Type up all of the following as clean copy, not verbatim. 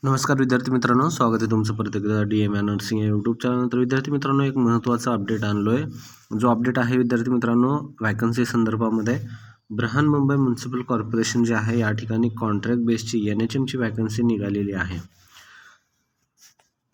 नमस्कार विद्यार्थी मित्रांनो, स्वागत आहे तुमचं परत एकदा DMA नर्सिंग या यूट्यूब चॅनल. तर विद्यार्थी मित्रांनो, एक महत्त्वाचा अपडेट आणलो आहे. जो अपडेट आहे विद्यार्थी मित्रांनो, व्हॅकन्सी संदर्भामध्ये बृहन्मुंबई म्युनिसिपल कॉर्पोरेशन जे आहे या ठिकाणी कॉन्ट्रॅक्ट बेसची NHMची व्हॅकन्सी निघालेली आहे.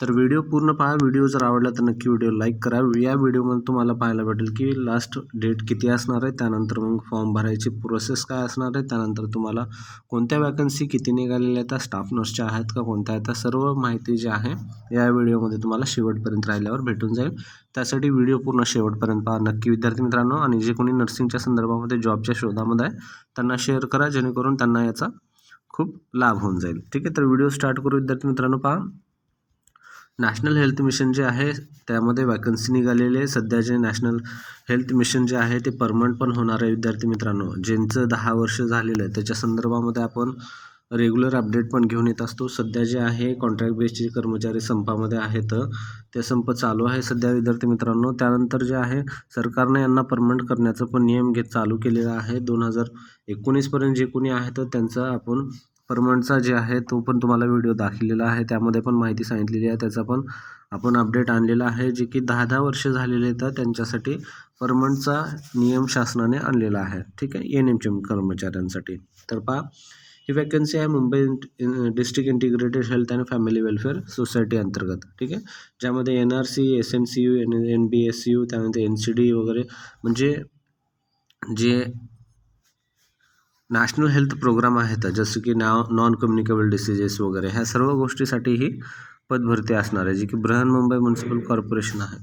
तर व्हिडिओ पूर्ण पहा. व्हिडिओ जर आवडला तर नक्की व्हिडिओ लाईक करा. या व्हिडिओमध्ये तुम्हाला पाहायला भेटेल की लास्ट डेट किती असणार आहे, त्यानंतर मग फॉर्म भरायची प्रोसेस काय असणार आहे, त्यानंतर तुम्हाला कोणत्या वॅकन्सी किती निघालेल्या आहेत, स्टाफ नर्सच्या आहेत का कोणत्या आहेत, सर्व माहिती जी आहे या व्हिडिओमध्ये तुम्हाला शेवटपर्यंत राहिल्यावर भेटून जाईल. त्यासाठी व्हिडिओ पूर्ण शेवटपर्यंत पहा नक्की विद्यार्थी मित्रांनो. आणि जे कोणी नर्सिंगच्या संदर्भामध्ये जॉबच्या शोधामध्ये आहे त्यांना शेअर करा, जेणेकरून त्यांना याचा खूप लाभ होऊन जाईल. ठीक आहे, तर व्हिडिओ स्टार्ट करू विद्यार्थी मित्रांनो. पहा, नॅशनल हेल्थ मिशन जे आहे त्यामध्ये वॅकन्सी निघालेली आहे. सध्या जे नॅशनल हेल्थ मिशन जे आहे ते परमनंट पण होणार आहे विद्यार्थी मित्रांनो. ज्यांचं 10 वर्ष झालेलं आहे त्याच्या संदर्भामध्ये आपण रेग्युलर अपडेट पण घेऊन येत असतो. सध्या जे आहे कॉन्ट्रॅक्ट बेसचे कर्मचारी संपामध्ये आहेत, ते संप चालू आहे सध्या विद्यार्थी मित्रांनो. त्यानंतर जे आहे सरकारने यांना परमनंट करण्याचा पण नियम चालू केलेला आहे. 2019 पर्यंत जे कोणी आहेत त्यांचा आपण परमनंटचा जे आहे तो पण तुम्हाला व्हिडिओ दाखवलेला आहे, त्यामध्ये पण माहिती सांगितलेली आहे. त्याचा पण आपण अपडेट आणलेला आहे. जे की 10 वर्ष झालेले आहेत त्यांच्यासाठी परमनंटचा नियम शासनाने आणलेला आहे. ठीक आहे, NHM कर्मचाऱ्यांसाठी. तर पहा, ही वॅकन्सी आहे Mumbai district integrated health and family welfare society अंतर्गत. ठीक आहे, ज्यामध्ये NRC, SNCU, NBSU, त्यानंतर NCD वगैरे म्हणजे जे नॅशनल हेल्थ प्रोग्राम आहेत, जसं की नॉन कम्युनिकेबल डिसीजेस वगैरे, ह्या सर्व गोष्टीसाठी ही पदभरती असणार आहे, जी की बृहन्मुंबई म्युनिसिपल कॉर्पोरेशन आहे.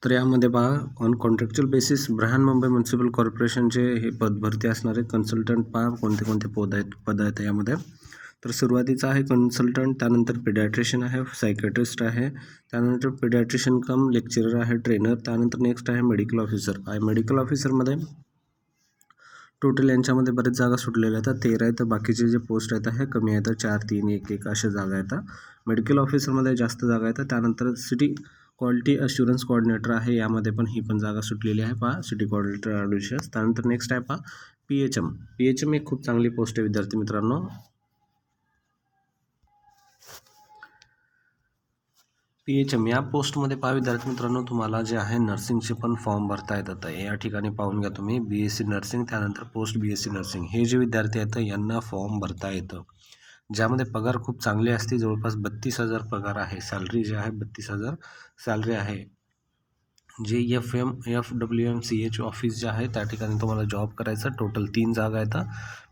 तर यामध्ये पहा, on contractual basis Brihanmumbai municipal कॉर्पोरेशनचे हे पदभरती असणार आहे. कन्सल्टंट पहा कोणते कोणते पद आहेत यामध्ये. तर सुरुवातीचा आहे कन्सल्टंट, त्यानंतर पिडॅट्रिशियन आहे, सायकॅट्रिस्ट आहे, त्यानंतर पिडॅट्रिशियन कम लेक्चरर आहे, ट्रेनर, त्यानंतर नेक्स्ट आहे मेडिकल ऑफिसर. मेडिकल ऑफिसरमध्ये टोटल यांच्यामध्ये बरेच जागा सुटलेल्या आहेत, 13 आहेत. बाकीचे जे पोस्ट आहेत हे कमी आहेत, 4, 3, 1, 1 अशा जागा आहेत. मेडिकल ऑफिसरमध्ये जास्त जागा आहेत. त्यानंतर सिटी क्वालिटी अश्युरन्स कोऑर्डिनेटर आहे, यामध्ये पण ही पण जागा सुटलेली आहे. पहा, सिटी कोऑर्डिनेटर ॲडमिशन्स. त्यानंतर नेक्स्ट आहे पहा PHM एक खूप चांगली पोस्ट आहे विद्यार्थी मित्रांनो. PHM या पोस्टमध्ये पहा विद्यार्थी मित्रांनो, तुम्हाला जे आहे नर्सिंगचे पण फॉर्म भरता येतात. या ठिकाणी पाहून घ्या तुम्ही, BSc नर्सिंग, त्यानंतर पोस्ट BSc नर्सिंग हे जे विद्यार्थी आहेत यांना फॉर्म भरता येतं, ज्यामध्ये पगार खूप चांगली असते. जवळपास 32,000 पगार आहे. सॅलरी जे आहे 32,000 सॅलरी आहे. जे FWMCH ऑफिस जे आहे त्या ठिकाणी तुम्हाला जॉब करायचा. टोटल 3 जागा आहेत.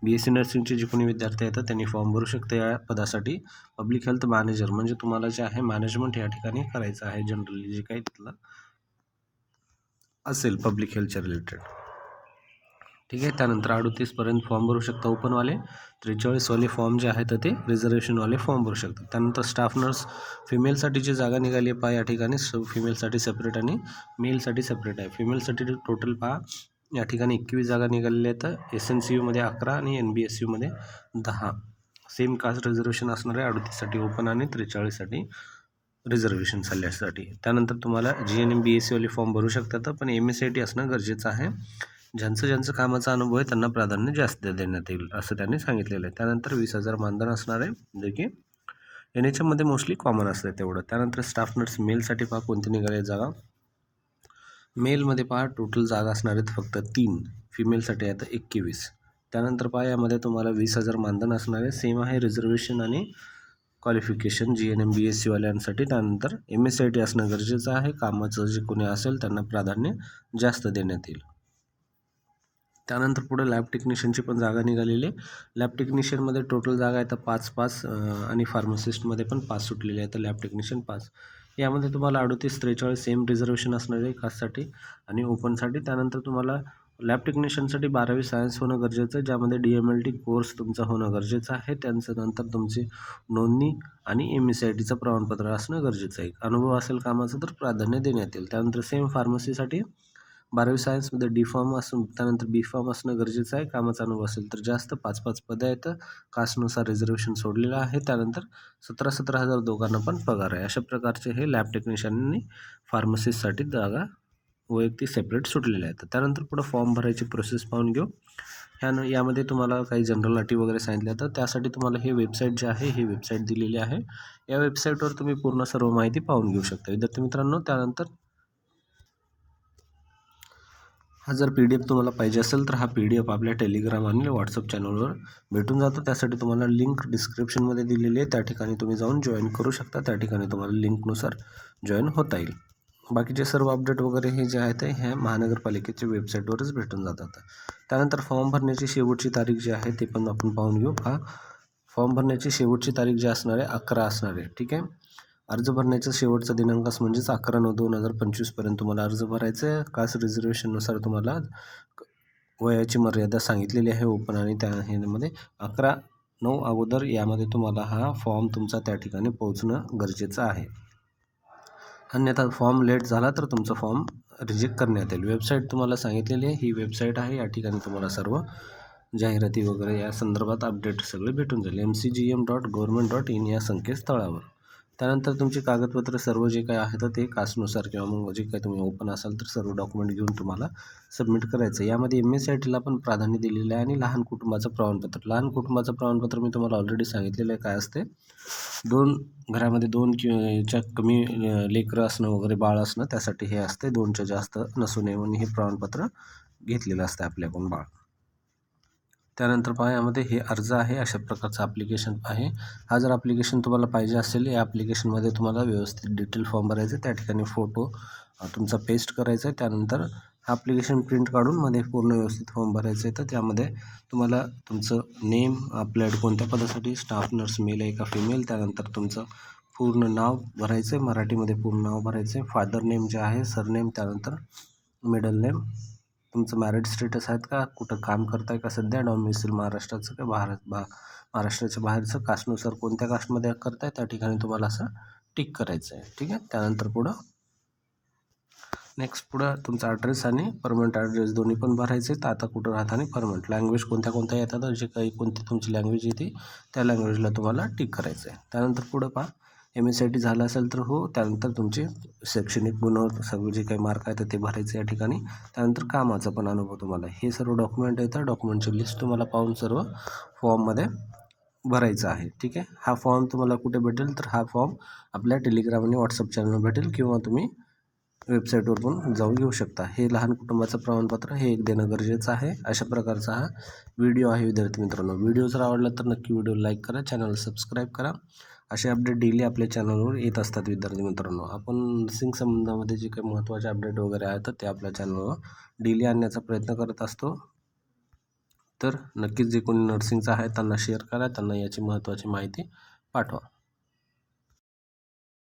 BSc नर्सिंगचे जे कोणी विद्यार्थी आहेत त्यांनी फॉर्म भरू शकते या पदासाठी. पब्लिक हेल्थ मॅनेजर म्हणजे तुम्हाला जे आहे मॅनेजमेंट या ठिकाणी करायचं आहे, जनरली जे काही तिथलं असेल पब्लिक हेल्थच्या रिलेटेड. ठीक आहे, त्यानंतर 38पर्यंत फॉर्म भरू शकता ओपनवाले. 43वाले फॉर्म जे आहेत ते रिझर्वेशनवाले फॉर्म भरू शकतात. त्यानंतर स्टाफ नर्स फिमेलसाठीची जागा निघाली आहे पहा या ठिकाणी. फिमेलसाठी सेपरेट आणि मेलसाठी सेपरेट आहे. फिमेलसाठी टोटल पहा या ठिकाणी 21 जागा निघालेल्या आहेत. SNCUमध्ये 11 आणि NBSUमध्ये 10. सेम कास्ट रिझर्वेशन असणार आहे. 38साठी ओपन आणि 43साठी रिझर्वेशन झाल्यासाठी. त्यानंतर तुम्हाला GNM BScवाले फॉर्म भरू शकतात, पण MSIT असणं गरजेचं आहे. ज्यांचं कामाचा अनुभव आहे त्यांना प्राधान्य जास्त देण्यात येईल असं त्यांनी सांगितलेलं आहे. त्यानंतर 20,000 मानधन असणार आहे, जे की NHMमध्ये मोस्टली कॉमन असतं तेवढं. त्यानंतर स्टाफ नर्स मेलसाठी पहा कोणती निघाली जागा. मेलमध्ये पहा टोटल जागा असणार आहेत फक्त 3, फिमेलसाठी आहेत 21. त्यानंतर पहा यामध्ये तुम्हाला 20,000 मानधन असणार आहे. सेम आहे रिझर्वेशन आणि क्वालिफिकेशन GNM BScवाल्यांसाठी. त्यानंतर MSIT असणं गरजेचं आहे. कामाचं जे कोणी असेल त्यांना प्राधान्य जास्त देण्यात येईल. त्यानंतर पुढे लॅब टेक्निशियनची पण जागा निघालेली आहे. लॅब टेक्निशियनमध्ये टोटल जागा आहेत 5 आणि फार्मासिस्टमध्ये पण 5 सुटलेले आहेत. Lab technician 5. यामध्ये तुम्हाला 38, 43 सेम रिझर्वेशन असणार आहे कास्टसाठी आणि ओपनसाठी. त्यानंतर तुम्हाला लॅब टेक्निशियनसाठी 12वी सायन्स होणं गरजेचं आहे, ज्यामध्ये DMLT कोर्स तुमचा होणं गरजेचं आहे. त्यानंतर तुमची नोंदणी आणि MSITचं प्रमाणपत्र असणं गरजेचं आहे. अनुभव असेल कामाचं तर प्राधान्य देण्यात येईल. त्यानंतर सेम फार्मसीसाठी 12वी सायन्समध्ये D.Pharm असून त्यानंतर B.Pharm असणं गरजेचं आहे. कामाचा अनुभव असेल तर जास्त. 5 पदं आहेत. कास्टनुसार रिझर्वेशन सोडलेलं आहे. त्यानंतर 17,000 दोघांना पण पगार आहे. अशा प्रकारचे हे लॅब टेक्निशियननी फार्मसिस्टसाठी जागा वैयक्तिक सेपरेट सुटलेल्या आहेत. त्यानंतर पुढं फॉर्म भरायची प्रोसेस पाहून घेऊ. यामध्ये तुम्हाला काही जनरल अटी वगैरे सांगितल्या, तर त्यासाठी तुम्हाला हे वेबसाईट जे आहे, ही वेबसाईट दिलेली आहे. या वेबसाईटवर तुम्ही पूर्ण सर्व माहिती पाहून घेऊ शकता विद्यार्थी मित्रांनो. त्यानंतर हा जर PDF तुम्हाला पाहिजे असेल तर हा PDF आपल्या टेलिग्राम आणि व्हॉट्सअप चॅनलवर भेटून जातो. त्यासाठी तुम्हाला लिंक डिस्क्रिप्शनमध्ये दिलेली आहे, त्या ठिकाणी तुम्ही जाऊन जॉईन करू शकता. त्या ठिकाणी तुम्हाला लिंकनुसार जॉईन होता येईल. बाकीचे सर्व अपडेट वगैरे हे जे आहेत ह्या महानगरपालिकेच्या वेबसाईटवरच भेटून जातात. त्यानंतर फॉर्म भरण्याची शेवटची तारीख जी आहे ते पण आपण पाहून घेऊ. फॉर्म भरण्याची शेवटची तारीख जी असणार आहे 11 असणार आहे. ठीक आहे. अर्ज भरण्याचा शेवटचा दिनांक म्हणजेच 11/9/2025 तुम्हाला अर्ज भरायचा आहे. कास्ट रिझर्वेशननुसार तुम्हाला वयाची मर्यादा सांगितलेली आहे ओपन आणि त्या ह्यामध्ये 11/9 अगोदर यामध्ये तुम्हाला हा फॉर्म तुमचा त्या ठिकाणी पोहोचणं गरजेचं आहे. अन्यथा फॉर्म लेट झाला तर तुमचा फॉर्म रिजेक्ट करण्यात येईल. वेबसाईट तुम्हाला सांगितलेली आहे, ही वेबसाईट आहे. या ठिकाणी तुम्हाला सर्व जाहिराती वगैरे या संदर्भात अपडेट सगळे भेटून जाईल mcgm.government.in या संकेतस्थळावर. त्यानंतर तुमची कागदपत्र सर्व जे काही आहेत ते कास्टनुसार किंवा मग जे काही तुम्ही ओपन असाल तर सर्व डॉक्युमेंट घेऊन तुम्हाला सबमिट करायचं आहे. यामध्ये MSITला पण प्राधान्य दिलेलं आहे आणि लहान कुटुंबाचं प्रमाणपत्र. लहान कुटुंबाचं प्रमाणपत्र मी तुम्हाला ऑलरेडी सांगितलेलं आहे काय असते. घरामध्ये 2 किंवा कमी लेकरं असणं वगैरे बाळ असणं त्यासाठी हे असते. 2च्या जास्त नसू नये म्हणून हे प्रमाणपत्र घेतलेलं असतं आपल्याकडून बाळ. त्यानंतर पहा यामध्ये हे अर्ज आहे, अशा प्रकारचं ॲप्लिकेशन आहे. हा जर ॲप्लिकेशन तुम्हाला पाहिजे असेल, या ॲप्लिकेशनमध्ये तुम्हाला व्यवस्थित डिटेल फॉर्म भरायचं आहे. त्या ठिकाणी फोटो तुमचा पेस्ट करायचा आहे. त्यानंतर हा ॲप्लिकेशन प्रिंट काढून मध्ये पूर्ण व्यवस्थित फॉर्म भरायचं आहे. तर त्यामध्ये तुम्हाला तुमचं नेम, अप्लाइड कोणत्या पदासाठी, स्टाफ नर्स मेल आहे का फिमेल, त्यानंतर तुमचं पूर्ण नाव भरायचं आहे, मराठीमध्ये पूर्ण नाव भरायचं आहे, फादर नेम जे आहे, सरनेम, त्यानंतर मिडल नेम, तुमचं मॅरिड स्टेटस आहेत का, कुठं काम करताय का सध्या, डॉमिसाईल महाराष्ट्राचं का महाराष्ट्राच्या बाहेरचं, कास्टनुसार कोणत्या कास्टमध्ये करताय त्या ठिकाणी तुम्हाला असं टिक करायचं आहे. ठीक आहे. त्यानंतर पुढं तुमचा ॲड्रेस आणि परमनंट ॲड्रेस दोन्ही पण भरायचे. तर आता कुठं राहता आणि परमनंट लँग्वेज कोणत्या येतात, जे काही कोणती तुमची लँग्वेज येते त्या लँग्वेजला तुम्हाला टिक करायचं आहे. त्यानंतर पुढं पहा MSIT झालं असेल तर हो. त्यानंतर तुमचे शैक्षणिक गुण सगळे जे काही मार्क आहेत ते भरायचे या ठिकाणी. त्यानंतर कामाचा पण अनुभव तुम्हाला, हे सर्व डॉक्युमेंट येतं. डॉक्युमेंटची लिस्ट तुम्हाला पाहून सर्व फॉर्ममध्ये भरायचं आहे. ठीक आहे. हा फॉर्म तुम्हाला कुठे भेटेल तर हा फॉर्म आपल्या टेलिग्राम आणि व्हॉट्सअप चॅनलवर भेटेल किंवा तुम्ही वेबसाईटवर पण जाऊन घेऊ शकता. हे लहान कुटुंबाचं प्रमाणपत्र हे एक देणं गरजेचं आहे. अशा प्रकारचा हा व्हिडिओ आहे विद्यार्थी मित्रांनो. व्हिडिओ जर आवडला तर नक्की व्हिडिओ लाईक करा, चॅनल सबस्क्राईब करा. असे अपडेट डेली आपल्या चॅनलवर येत असतात विद्यार्थी मित्रांनो. आपण नर्सिंग संबंधामध्ये जे काही महत्त्वाचे अपडेट वगैरे आहेत ते आपल्या चॅनलवर डेली आणण्याचा प्रयत्न करत असतो. तर नक्कीच जे कोणी नर्सिंगचं आहे त्यांना शेअर करा, त्यांना याची महत्त्वाची माहिती पाठवा.